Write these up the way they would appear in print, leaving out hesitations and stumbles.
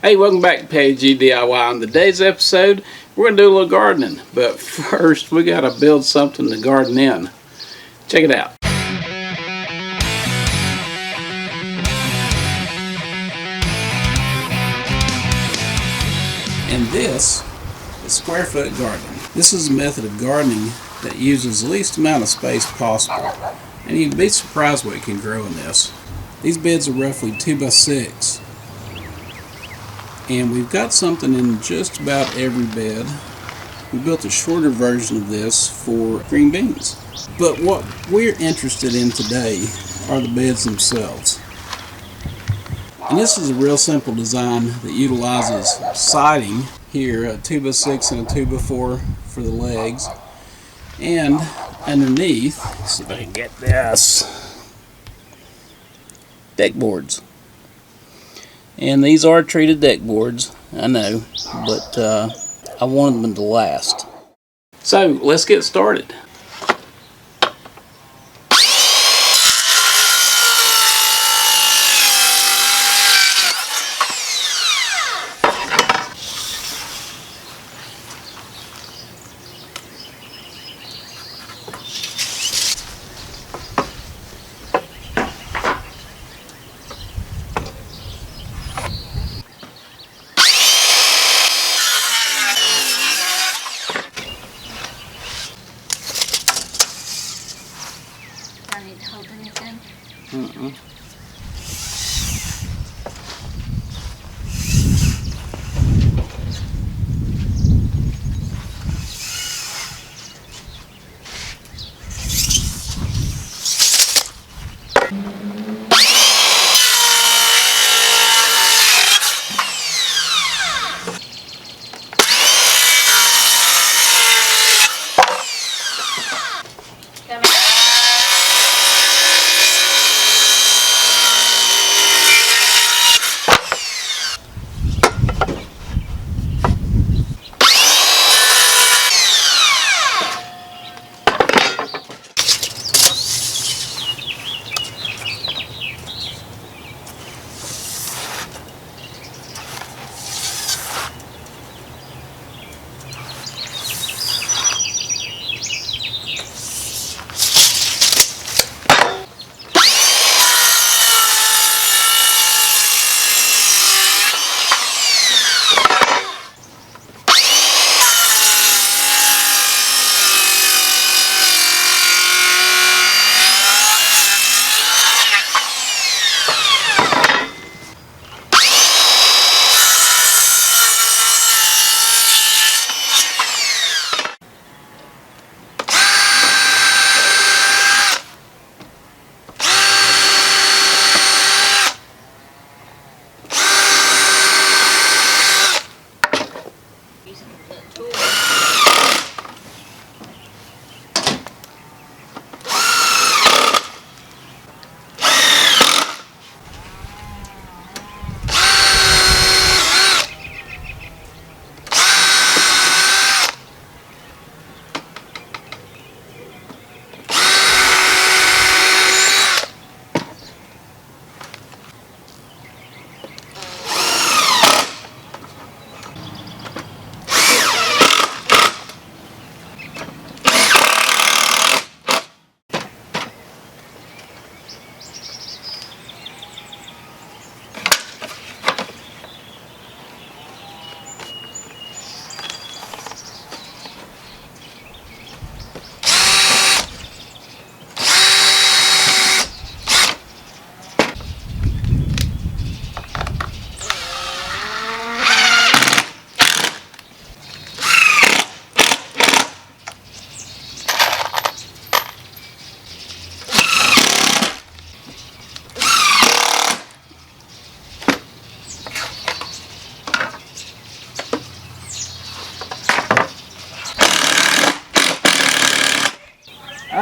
Hey, welcome back to PaddyG DIY. On today's episode, we're going to do a little gardening. But first, we got to build something to garden in. Check it out. And this is square foot gardening. This is a method of gardening that uses the least amount of space possible. And you'd be surprised what you can grow in this. These beds are roughly 2 by 6. And we've got something in just about every bed. We built a shorter version of this for green beans. But what we're interested in today are the beds themselves. And this is a real simple design that utilizes siding here, a 2 by 6 and a 2 by 4 for the legs. And underneath, see if I can get this, deck boards. And these are treated deck boards, I know, but I wanted them to last. So let's get started.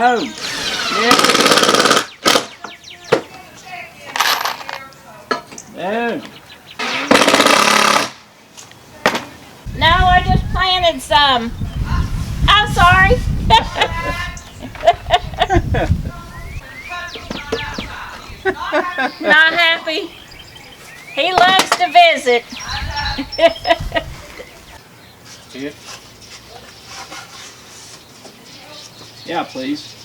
Oh, yeah. Oh. No, I just planted some. I'm sorry. Not happy. He loves to visit. Here. Yeah, please.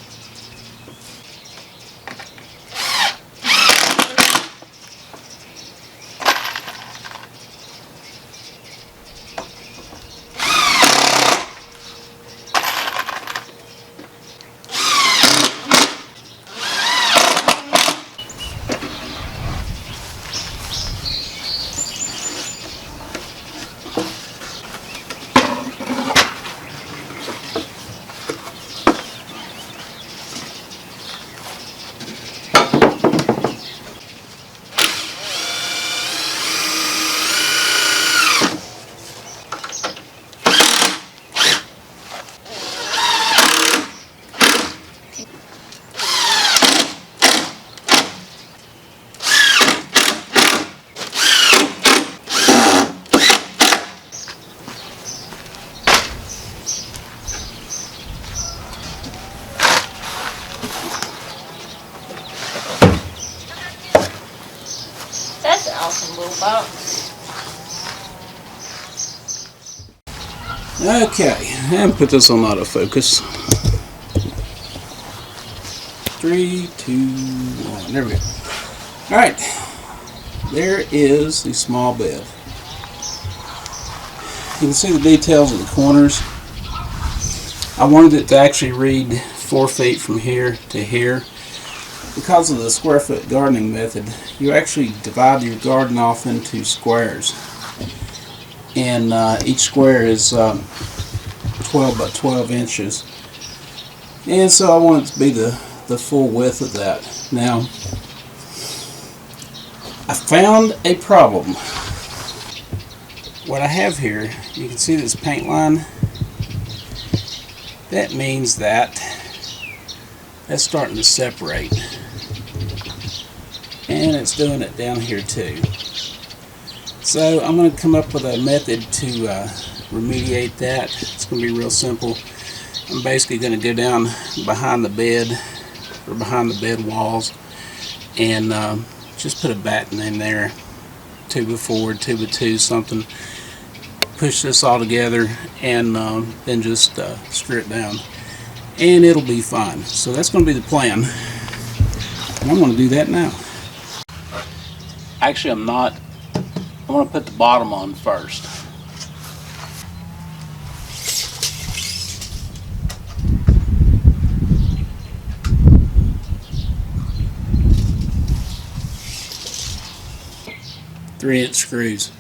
That's an awesome little box. Okay, and put this on autofocus. 3, 2, 1. There we go. Alright, there is the small bed. You can see the details of the corners. I wanted it to actually read 4 feet from here to here. Because of the square foot gardening method, you actually divide your garden off into squares. And each square is 12 by 12 inches. And so I want it to be the full width of that. Now, I found a problem. What I have here, you can see this paint line. That means that that's starting to separate. And it's doing it down here too. So I'm going to come up with a method to remediate that. It's going to be real simple. I'm basically going to go down behind the bed, or behind the bed walls, and just put a batten in there, 2x4, 2x2, something. Push this all together, and then just screw it down, and it'll be fine. So that's going to be the plan, and I'm going to do that now. Actually, I'm not. I'm going to put the bottom on first. Three-inch screws.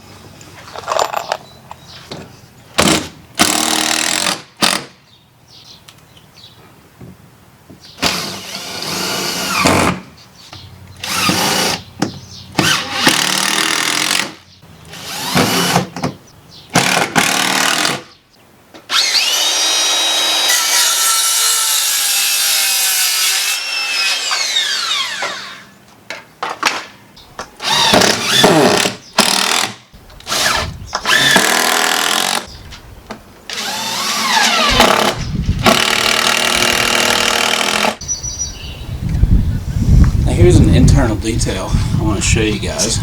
Here's an internal detail I want to show you guys.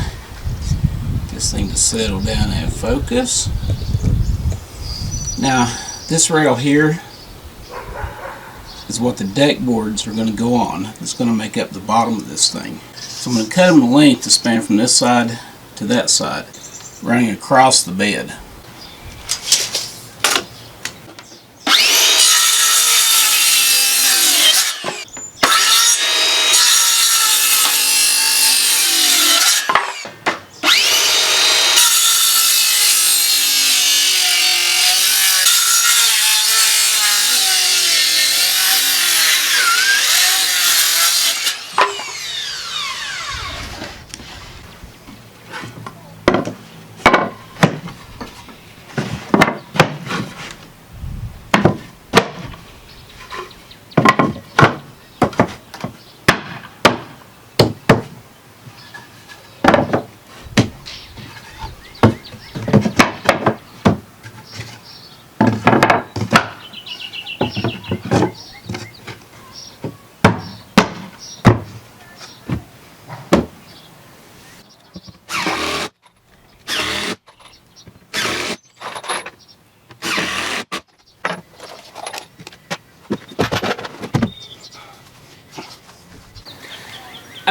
This thing to settle down and focus. Now, this rail here is what the deck boards are going to go on. It's going to make up the bottom of this thing. So I'm going to cut them to length to span from this side to that side, running across the bed.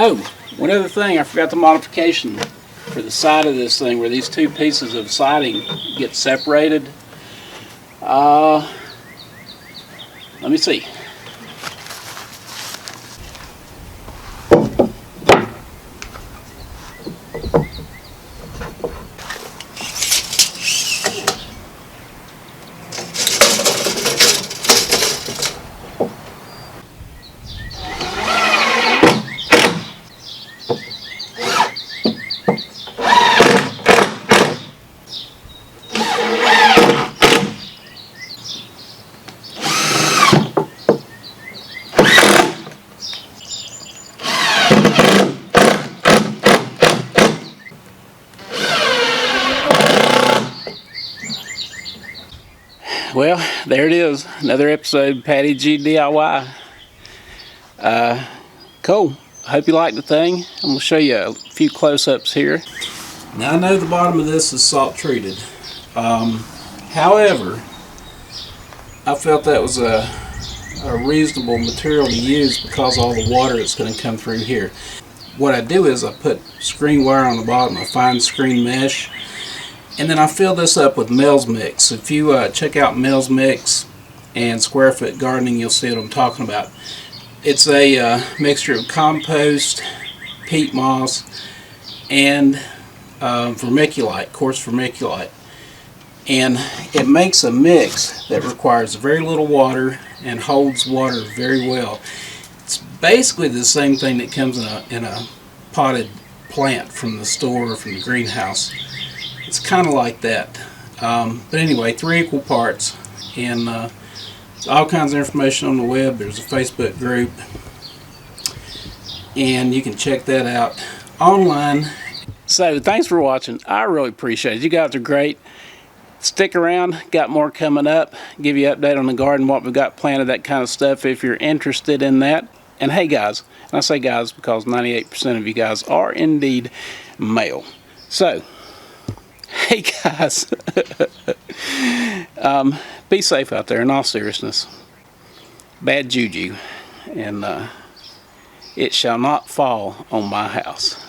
Oh, one other thing, I forgot the modification for the side of this thing where these two pieces of siding get separated. Let me see. Well, there it is. Another episode of PaddyG DIY. Cool. I hope you like the thing. I'm going to show you a few close-ups here. Now I know the bottom of this is salt treated. However, I felt that was a reasonable material to use because all the water that's going to come through here. What I do is I put screen wire on the bottom, a fine screen mesh, and then I fill this up with Mel's Mix. If you check out Mel's Mix and Square Foot Gardening, you'll see what I'm talking about. It's a mixture of compost, peat moss, and vermiculite, coarse vermiculite. And it makes a mix that requires very little water and holds water very well. It's basically the same thing that comes in a potted plant from the store or from the greenhouse. It's kind of like that. But anyway, 3 equal parts. And there's all kinds of information on the web. There's a Facebook group. And you can check that out online. So thanks for watching. I really appreciate it. You guys are great. Stick around. Got more coming up. Give you an update on the garden, what we've got planted, that kind of stuff if you're interested in that. And hey guys, and I say guys because 98% of you guys are indeed male. So, hey guys, be safe out there in all seriousness. Bad juju, and it shall not fall on my house.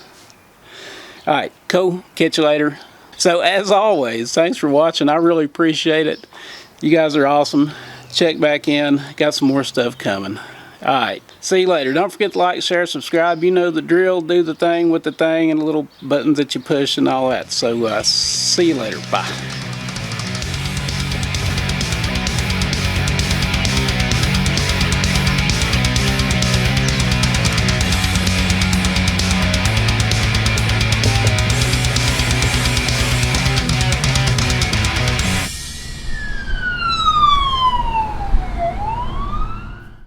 Alright, cool. Catch you later. So as always, thanks for watching. I really appreciate it. You guys are awesome. Check back in. Got some more stuff coming. Alright, see you later. Don't forget to like, share, subscribe. You know the drill. Do the thing with the thing and the little buttons that you push and all that. So see you later. Bye.